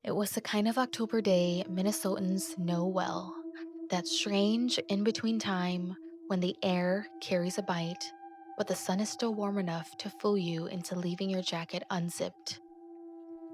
It was the kind of October day Minnesotans know well. That strange in between time when the air carries a bite, but the sun is still warm enough to fool you into leaving your jacket unzipped.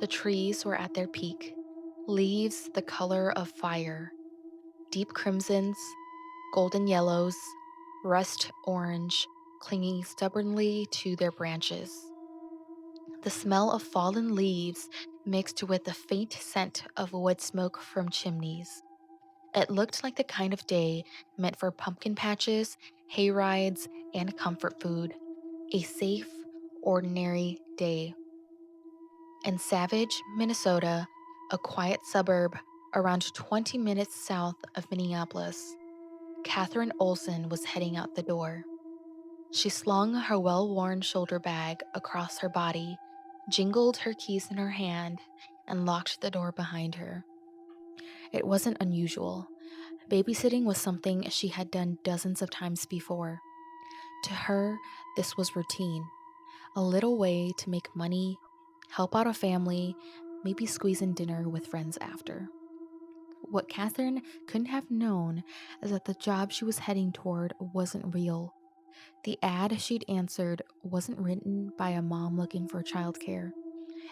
The trees were at their peak, leaves the color of fire, deep crimsons, golden yellows, rust orange, clinging stubbornly to their branches. The smell of fallen leaves mixed with the faint scent of wood smoke from chimneys. It looked like the kind of day meant for pumpkin patches, hay rides, and comfort food. A safe, ordinary day. In Savage, Minnesota, a quiet suburb around 20 minutes south of Minneapolis, Catherine Olson was heading out the door. She slung her well worn shoulder bag across her body, jingled her keys in her hand, and locked the door behind her. It wasn't unusual. Babysitting was something she had done dozens of times before. To her, this was routine, a little way to make money, help out a family, maybe squeeze in dinner with friends after. What Catherine couldn't have known is that the job she was heading toward wasn't real. The ad she'd answered wasn't written by a mom looking for childcare.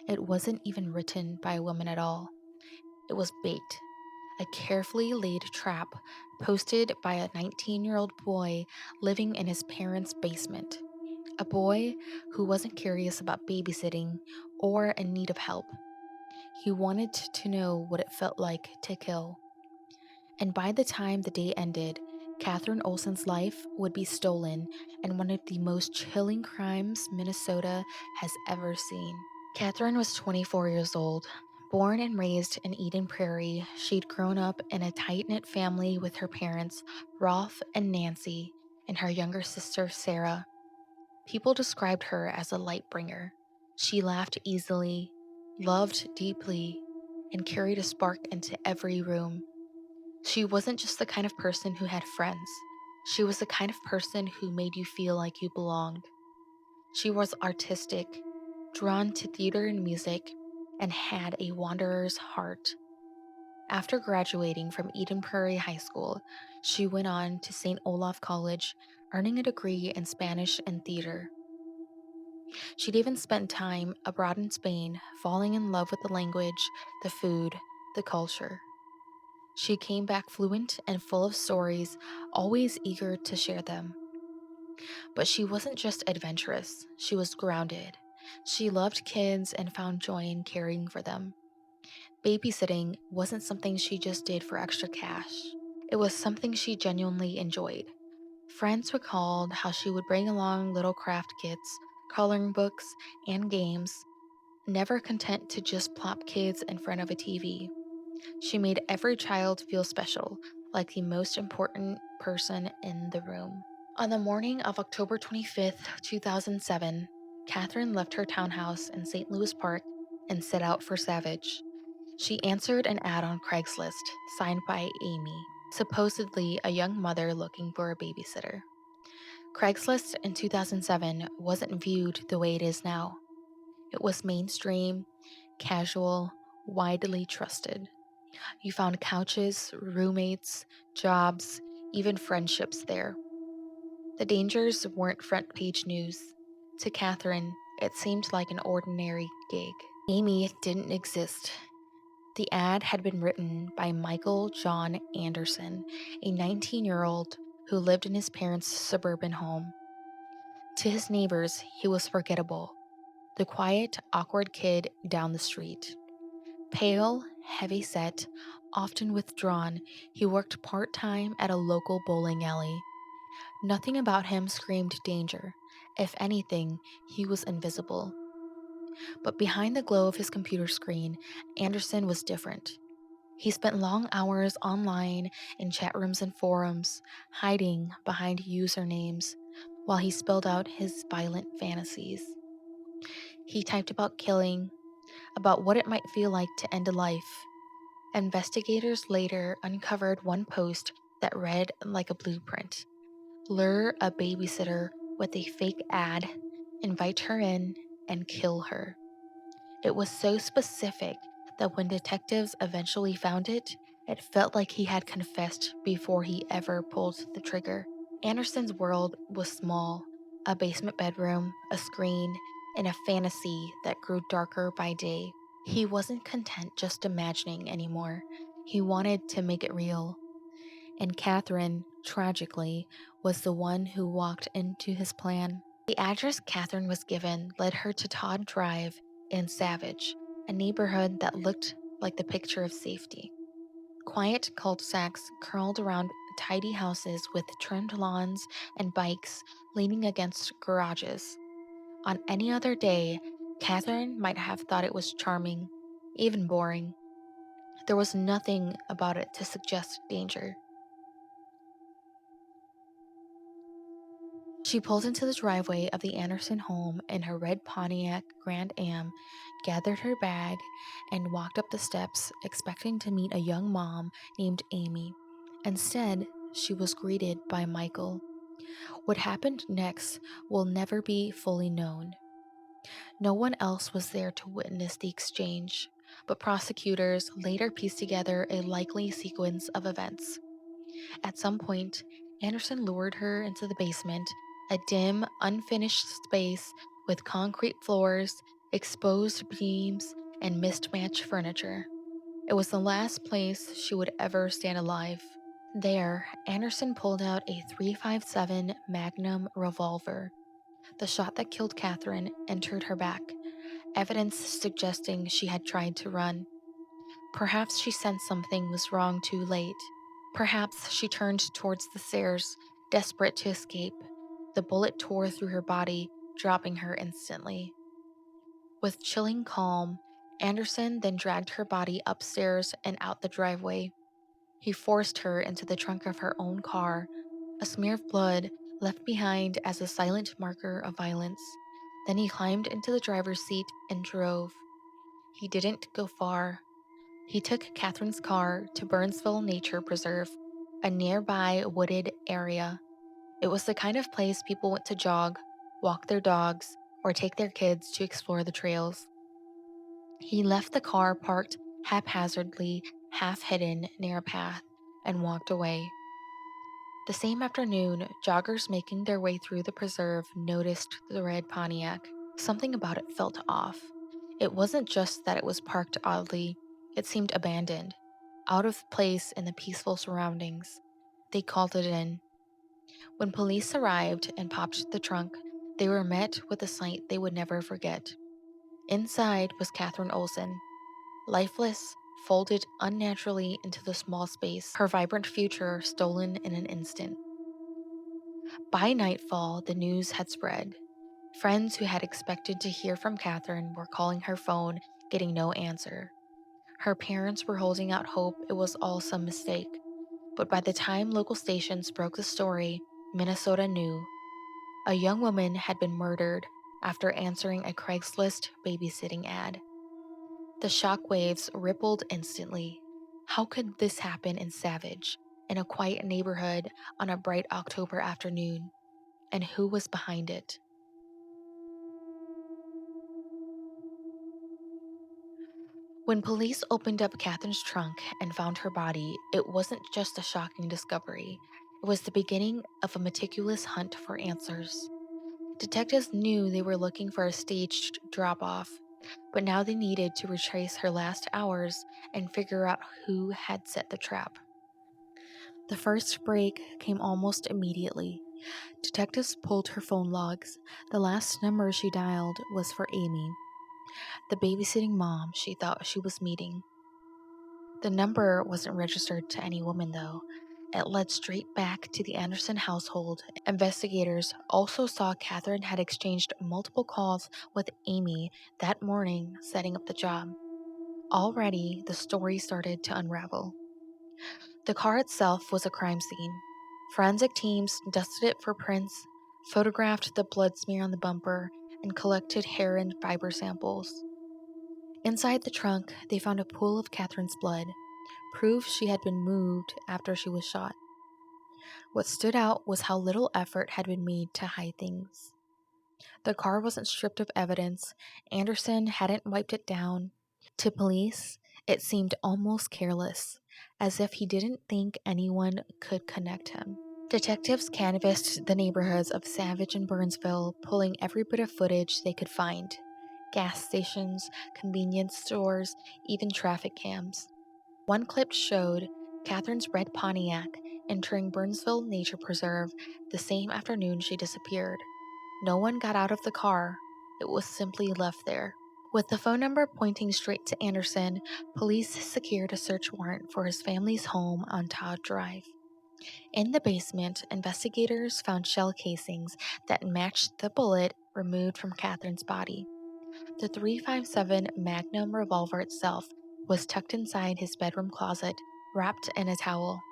It wasn't even written by a woman at all. It was bait, a carefully laid trap posted by a 19-year-old boy living in his parents' basement. A boy who wasn't curious about babysitting or in need of help. He wanted to know what it felt like to kill. And by the time the day ended, Catherine Olson's life would be stolen in one of the most chilling crimes Minnesota has ever seen. Catherine was 24 years old. Born and raised in Eden Prairie, she'd grown up in a tight-knit family with her parents, Rolf and Nancy, and her younger sister, Sarah. People described her as a light bringer. She laughed easily, loved deeply, and carried a spark into every room. She wasn't just the kind of person who had friends. She was the kind of person who made you feel like you belonged. She was artistic, drawn to theater and music, and had a wanderer's heart. After graduating from Eden Prairie High School, she went on to St. Olaf College, earning a degree in Spanish and theater. She'd even spent time abroad in Spain, falling in love with the language, the food, the culture. She came back fluent and full of stories, always eager to share them. But she wasn't just adventurous, she was grounded. She loved kids and found joy in caring for them. Babysitting wasn't something she just did for extra cash. It was something she genuinely enjoyed. Friends recalled how she would bring along little craft kits, coloring books, and games, never content to just plop kids in front of a TV. She made every child feel special, like the most important person in the room. On the morning of October 25th, 2007, Catherine left her townhouse in St. Louis Park and set out for Savage. She answered an ad on Craigslist, signed by Amy, supposedly a young mother looking for a babysitter. Craigslist in 2007 wasn't viewed the way it is now. It was mainstream, casual, widely trusted. You found couches, roommates, jobs, even friendships there. The dangers weren't front page news. To Catherine, it seemed like an ordinary gig. Amy didn't exist. The ad had been written by Michael John Anderson, a 19-year-old who lived in his parents' suburban home. To his neighbors, he was forgettable, the quiet, awkward kid down the street. Pale, heavy-set, often withdrawn, he worked part-time at a local bowling alley. Nothing about him screamed danger. If anything, he was invisible. But behind the glow of his computer screen, Anderson was different. He spent long hours online in chat rooms and forums, hiding behind usernames, while he spelled out his violent fantasies. He typed about killing, about what it might feel like to end a life. Investigators later uncovered one post that read like a blueprint. Lure a babysitter with a fake ad, invite her in, and kill her. It was so specific that when detectives eventually found it, it felt like he had confessed before he ever pulled the trigger. Anderson's world was small: a basement bedroom, a screen, and a fantasy that grew darker by day. He wasn't content just imagining anymore. He wanted to make it real. And Catherine, tragically, was the one who walked into his plan. The address Catherine was given led her to Todd Drive in Savage, a neighborhood that looked like the picture of safety. Quiet cul-de-sacs curled around tidy houses with trimmed lawns and bikes leaning against garages. On any other day, Catherine might have thought it was charming, even boring. There was nothing about it to suggest danger. She pulled into the driveway of the Anderson home in her red Pontiac Grand Am, gathered her bag, and walked up the steps, expecting to meet a young mom named Amy. Instead, she was greeted by Michael. What happened next will never be fully known. No one else was there to witness the exchange, but prosecutors later pieced together a likely sequence of events. At some point, Anderson lured her into the basement, a dim, unfinished space with concrete floors, exposed beams, and mismatched furniture. It was the last place she would ever stand alive. There, Anderson pulled out a 357 Magnum revolver. The shot that killed Catherine entered her back, evidence suggesting she had tried to run. Perhaps she sensed something was wrong too late. Perhaps she turned towards the stairs, desperate to escape. The bullet tore through her body, dropping her instantly. With chilling calm, Anderson then dragged her body upstairs and out the driveway. He forced her into the trunk of her own car, a smear of blood left behind as a silent marker of violence. Then he climbed into the driver's seat and drove. He didn't go far. He took Catherine's car to Burnsville Nature Preserve, a nearby wooded area. It was the kind of place people went to jog, walk their dogs, or take their kids to explore the trails. He left the car parked haphazardly, half hidden near a path, and walked away. The same afternoon, joggers making their way through the preserve noticed the red Pontiac. Something about it felt off. It wasn't just that it was parked oddly, it seemed abandoned, out of place in the peaceful surroundings. They called it in. When police arrived and popped the trunk, they were met with a sight they would never forget. Inside was Catherine Olson, lifeless, folded unnaturally into the small space, her vibrant future stolen in an instant. By nightfall, the news had spread. Friends who had expected to hear from Catherine were calling her phone, getting no answer. Her parents were holding out hope it was all some mistake. But by the time local stations broke the story, Minnesota knew. A young woman had been murdered after answering a Craigslist babysitting ad. The shockwaves rippled instantly. How could this happen in Savage, in a quiet neighborhood on a bright October afternoon? And who was behind it? When police opened up Catherine's trunk and found her body, it wasn't just a shocking discovery. It was the beginning of a meticulous hunt for answers. Detectives knew they were looking for a staged drop-off, but now they needed to retrace her last hours and figure out who had set the trap. The first break came almost immediately. Detectives pulled her phone logs. The last number she dialed was for Amy, the babysitting mom she thought she was meeting. The number wasn't registered to any woman, though. It led straight back to the Anderson household. Investigators also saw Catherine had exchanged multiple calls with Amy that morning, setting up the job. Already, the story started to unravel. The car itself was a crime scene. Forensic teams dusted it for prints, photographed the blood smear on the bumper, and collected hair and fiber samples. Inside the trunk, they found a pool of Catherine's blood, proof she had been moved after she was shot. What stood out was how little effort had been made to hide things. The car wasn't stripped of evidence. Anderson hadn't wiped it down. To police, It seemed almost careless, as if he didn't think anyone could connect him. Detectives canvassed the neighborhoods of Savage and Burnsville, pulling every bit of footage they could find: gas stations, convenience stores, even traffic cams. One clip showed Catherine's red Pontiac entering Burnsville Nature Preserve the same afternoon she disappeared. No one got out of the car, it was simply left there. With the phone number pointing straight to Anderson, police secured a search warrant for his family's home on Todd Drive. In the basement, investigators found shell casings that matched the bullet removed from Catherine's body. The .357 Magnum revolver itself was tucked inside his bedroom closet, wrapped in a towel.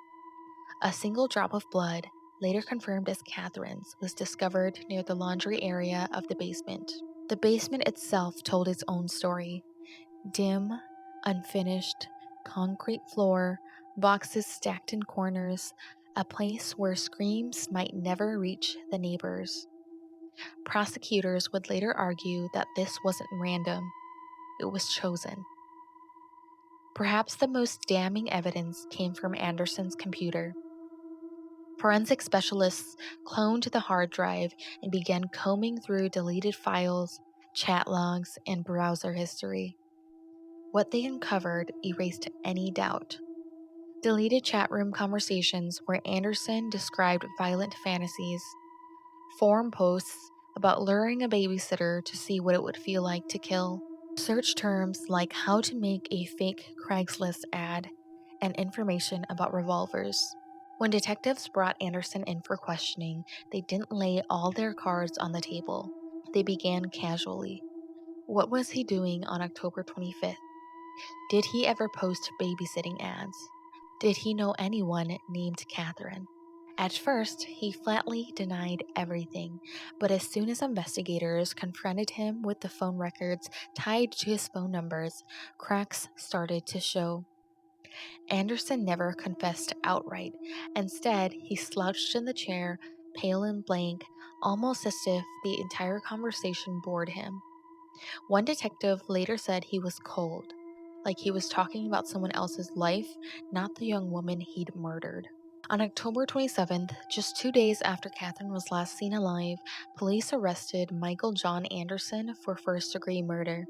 A single drop of blood, later confirmed as Catherine's, was discovered near the laundry area of the basement. The basement itself told its own story: dim, unfinished, concrete floor, boxes stacked in corners, a place where screams might never reach the neighbors. Prosecutors would later argue that this wasn't random, it was chosen. Perhaps the most damning evidence came from Anderson's computer. Forensic specialists cloned the hard drive and began combing through deleted files, chat logs, and browser history. What they uncovered erased any doubt. Deleted chat room conversations where Anderson described violent fantasies, forum posts about luring a babysitter to see what it would feel like to kill, search terms like how to make a fake Craigslist ad, and information about revolvers. When detectives brought Anderson in for questioning, they didn't lay all their cards on the table. They began casually. What was he doing on October 25th? Did he ever post babysitting ads? Did he know anyone named Catherine? At first, he flatly denied everything, but as soon as investigators confronted him with the phone records tied to his phone numbers, cracks started to show. Anderson never confessed outright. Instead, he slouched in the chair, pale and blank, almost as if the entire conversation bored him. One detective later said he was cold, like he was talking about someone else's life, not the young woman he'd murdered. On October 27th, just 2 days after Catherine was last seen alive, police arrested Michael John Anderson for first-degree murder.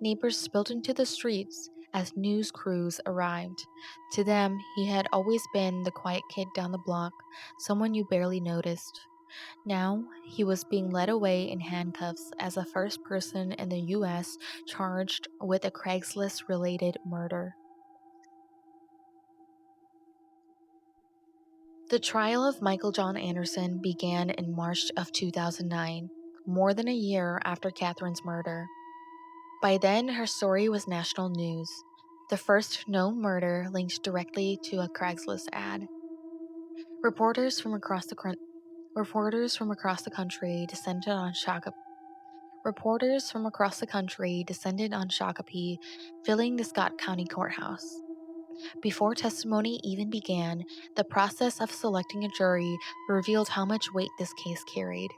Neighbors spilled into the streets as news crews arrived. To them, he had always been the quiet kid down the block, someone you barely noticed. Now, he was being led away in handcuffs as the first person in the U.S. charged with a Craigslist-related murder. The trial of Michael John Anderson began in March of 2009, more than a year after Catherine's murder. By then, her story was national news, the first known murder linked directly to a Craigslist ad. Reporters from across the country descended on Shakopee, filling the Scott County Courthouse. Before testimony even began, the process of selecting a jury revealed how much weight this case carried.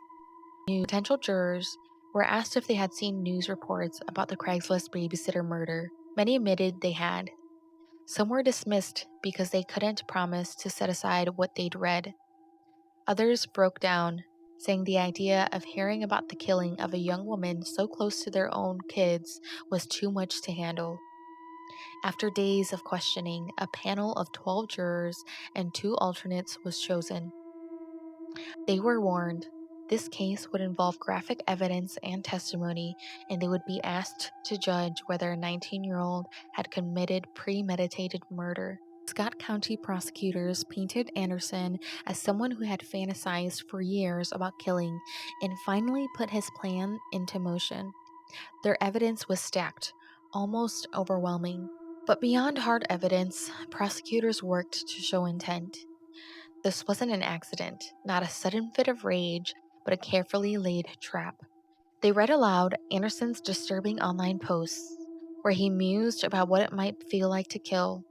Potential jurors were asked if they had seen news reports about the Craigslist babysitter murder. Many admitted they had. Some were dismissed because they couldn't promise to set aside what they'd read. Others broke down, saying the idea of hearing about the killing of a young woman so close to their own kids was too much to handle. After days of questioning, a panel of 12 jurors and 2 alternates was chosen. They were warned this case would involve graphic evidence and testimony, and they would be asked to judge whether a 19-year-old had committed premeditated murder. Scott County prosecutors painted Anderson as someone who had fantasized for years about killing and finally put his plan into motion. Their evidence was stacked, almost overwhelming. But beyond hard evidence, prosecutors worked to show intent. This wasn't an accident, not a sudden fit of rage, but a carefully laid trap. They read aloud Anderson's disturbing online posts, where he mused about what it might feel like to kill.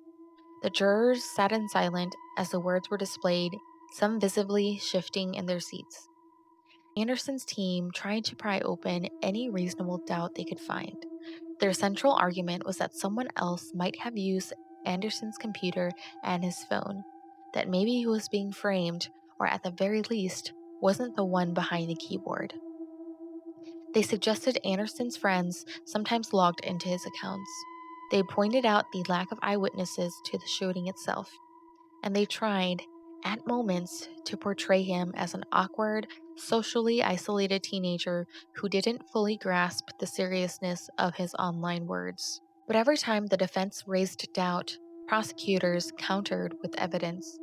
The jurors sat in silence as the words were displayed, some visibly shifting in their seats. Anderson's team tried to pry open any reasonable doubt they could find. Their central argument was that someone else might have used Anderson's computer and his phone, that maybe he was being framed, or at the very least, wasn't the one behind the keyboard. They suggested Anderson's friends sometimes logged into his accounts. They pointed out the lack of eyewitnesses to the shooting itself, and they tried, at moments, to portray him as an awkward, socially isolated teenager who didn't fully grasp the seriousness of his online words. But every time the defense raised doubt, prosecutors countered with evidence.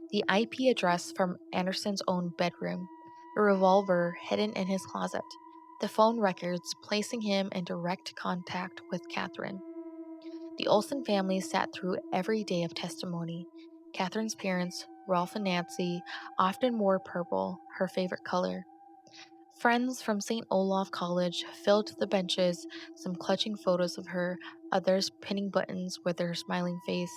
The IP address from Anderson's own bedroom, the revolver hidden in his closet, the phone records placing him in direct contact with Catherine. The Olsen family sat through every day of testimony. Catherine's parents, Rolf and Nancy, often wore purple, her favorite color. Friends from St. Olaf College filled the benches, some clutching photos of her, others pinning buttons with her smiling face.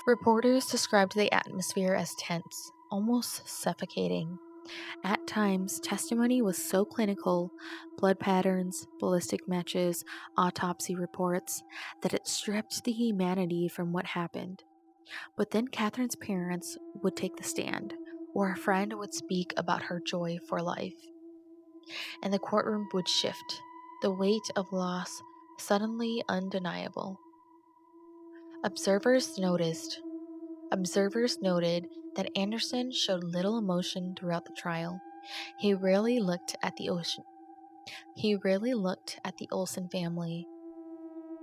Reporters described the atmosphere as tense, almost suffocating. At times, testimony was so clinical, blood patterns, ballistic matches, autopsy reports, that it stripped the humanity from what happened. But then Catherine's parents would take the stand, or a friend would speak about her joy for life, and the courtroom would shift, the weight of loss suddenly undeniable. Observers noted that Anderson showed little emotion throughout the trial. He rarely looked at the ocean. He rarely looked at the Olsen family.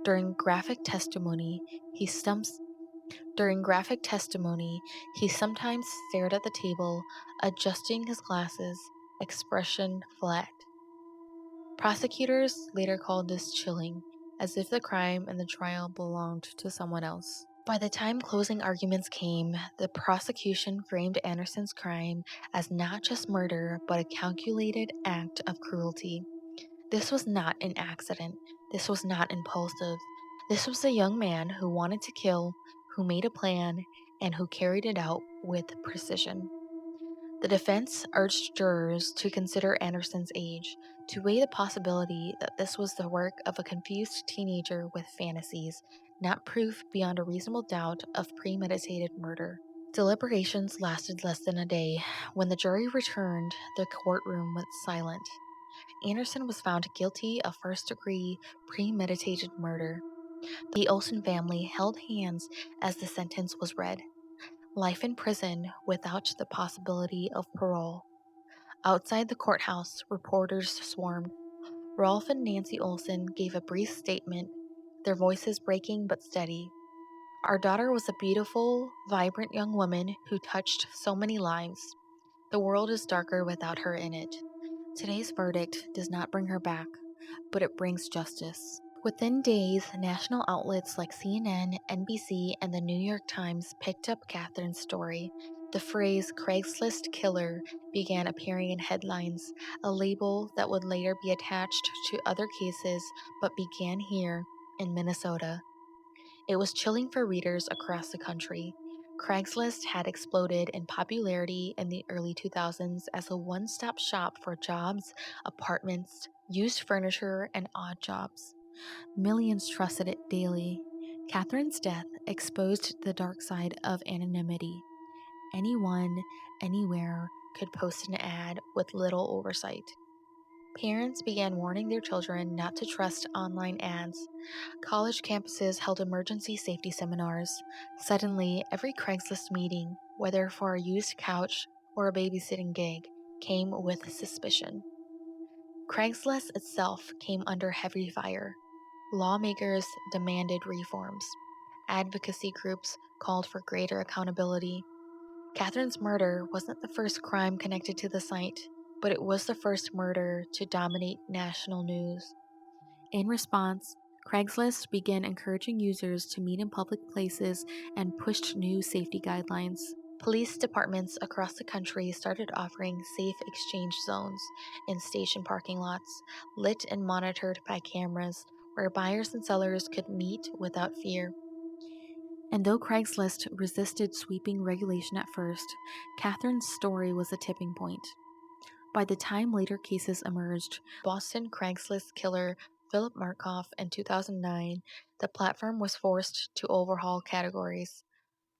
During graphic testimony, he sometimes stared at the table, adjusting his glasses, expression flat. Prosecutors later called this chilling, as if the crime and the trial belonged to someone else. By the time closing arguments came, the prosecution framed Anderson's crime as not just murder, but a calculated act of cruelty. This was not an accident. This was not impulsive. This was a young man who wanted to kill, who made a plan, and who carried it out with precision. The defense urged jurors to consider Anderson's age, to weigh the possibility that this was the work of a confused teenager with fantasies, not proof beyond a reasonable doubt of premeditated murder. Deliberations lasted less than a day. When the jury returned, the courtroom went silent. Anderson was found guilty of first-degree premeditated murder. The Olsen family held hands as the sentence was read. Life in prison without the possibility of parole. Outside the courthouse, reporters swarmed. Rolf and Nancy Olsen gave a brief statement, their voices breaking but steady. Our daughter was a beautiful, vibrant young woman who touched so many lives. The world is darker without her in it. Today's verdict does not bring her back, but it brings justice. Within days, national outlets like CNN, NBC, and the New York Times picked up Catherine's story. The phrase Craigslist killer began appearing in headlines, a label that would later be attached to other cases but began here in Minnesota. It was chilling for readers across the country. Craigslist had exploded in popularity in the early 2000s as a one-stop shop for jobs, apartments, used furniture, and odd jobs. Millions trusted it daily. Catherine's death exposed the dark side of anonymity. Anyone, anywhere, could post an ad with little oversight. Parents began warning their children not to trust online ads. College campuses held emergency safety seminars. Suddenly, every Craigslist meeting, whether for a used couch or a babysitting gig, came with suspicion. Craigslist itself came under heavy fire. Lawmakers demanded reforms. Advocacy groups called for greater accountability. Catherine's murder wasn't the first crime connected to the site, but it was the first murder to dominate national news. In response, Craigslist began encouraging users to meet in public places and pushed new safety guidelines. Police departments across the country started offering safe exchange zones in station parking lots, lit and monitored by cameras, where buyers and sellers could meet without fear. And though Craigslist resisted sweeping regulation at first, Catherine's story was a tipping point. By the time later cases emerged, Boston Craigslist killer Philip Markoff in 2009, the platform was forced to overhaul categories,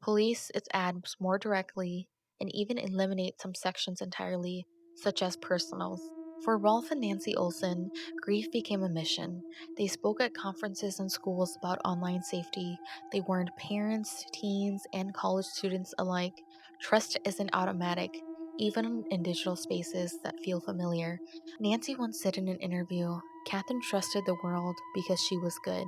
police its ads more directly, and even eliminate some sections entirely, such as personals. For Rolf and Nancy Olson, grief became a mission. They spoke at conferences and schools about online safety. They warned parents, teens, and college students alike. Trust isn't automatic, even in digital spaces that feel familiar. Nancy once said in an interview, Catherine trusted the world because she was good.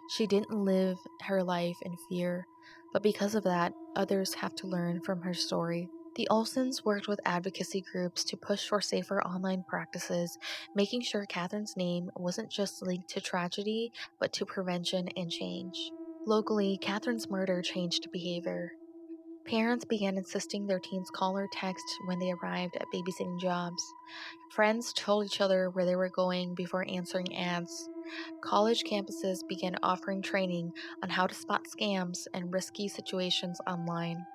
She didn't live her life in fear, but because of that, others have to learn from her story. The Olsons worked with advocacy groups to push for safer online practices, making sure Catherine's name wasn't just linked to tragedy, but to prevention and change. Locally, Catherine's murder changed behavior. Parents began insisting their teens call or text when they arrived at babysitting jobs. Friends told each other where they were going before answering ads. College campuses began offering training on how to spot scams and risky situations online.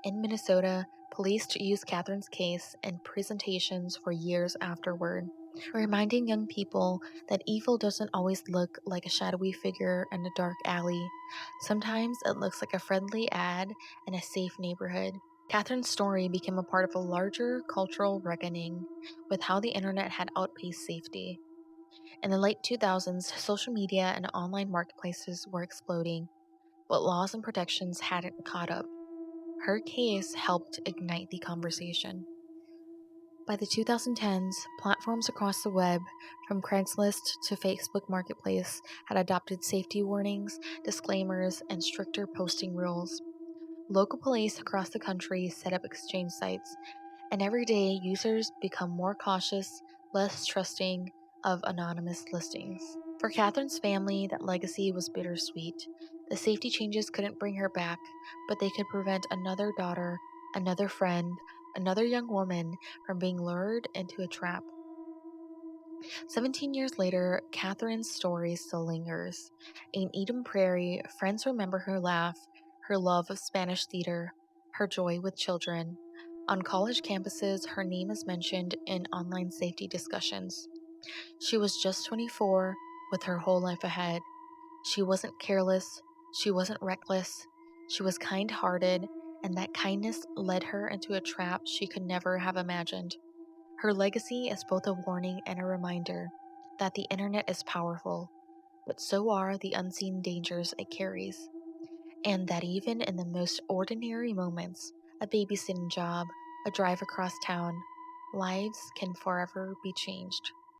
In Minnesota, police used Catherine's case in presentations for years afterward, reminding young people that evil doesn't always look like a shadowy figure in a dark alley. Sometimes it looks like a friendly ad in a safe neighborhood. Catherine's story became a part of a larger cultural reckoning with how the internet had outpaced safety. In the late 2000s, social media and online marketplaces were exploding, but laws and protections hadn't caught up. Her case helped ignite the conversation. By the 2010s, platforms across the web, from Craigslist to Facebook Marketplace, had adopted safety warnings, disclaimers, and stricter posting rules. Local police across the country set up exchange sites, and every day users become more cautious, less trusting of anonymous listings. For Catherine's family, that legacy was bittersweet. The safety changes couldn't bring her back, but they could prevent another daughter, another friend, another young woman from being lured into a trap. 17 years later, Catherine's story still lingers. In Eden Prairie, friends remember her laugh, her love of Spanish theater, her joy with children. On college campuses, her name is mentioned in online safety discussions. She was just 24, with her whole life ahead. She wasn't careless, she wasn't reckless, she was kind hearted, and that kindness led her into a trap she could never have imagined. Her legacy is both a warning and a reminder that the internet is powerful, but so are the unseen dangers it carries, and that even in the most ordinary moments, a babysitting job, a drive across town, lives can forever be changed.